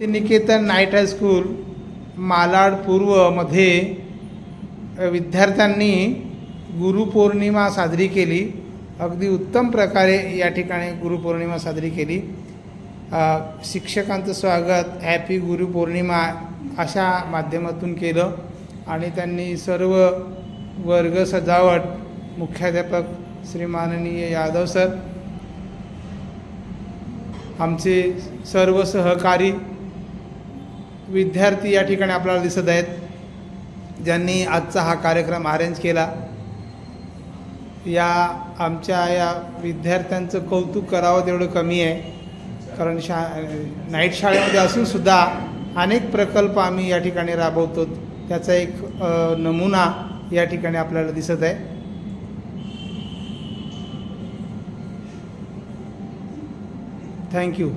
Niketan night high school Malad पूर्वमध्ये विद्यार्थ्यांनी गुरुपौर्णिमा साजरी केली. अगदी उत्तम प्रकारे या ठिकाणी गुरुपौर्णिमा साजरी केली. शिक्षकांचं स्वागत हॅपी गुरुपौर्णिमा अशा माध्यमातून केलं आणि त्यांनी सर्व वर्ग सजावट मुख्याध्यापक श्री माननीय यादव सर, आमचे सर्व सहकारी विद्यार्थी या ठिकाणी आपल्याला दिसत आहेत, ज्यांनी आजचा हा कार्यक्रम अरेंज केला. या आमच्या या विद्यार्थ्यांचं कौतुक करावं तेवढं कमी आहे, कारण नाईट शाळेमध्ये असूनसुद्धा अनेक प्रकल्प आम्ही या ठिकाणी राबवतो. त्याचा एक नमुना या ठिकाणी आपल्याला दिसत आहे. थँक्यू.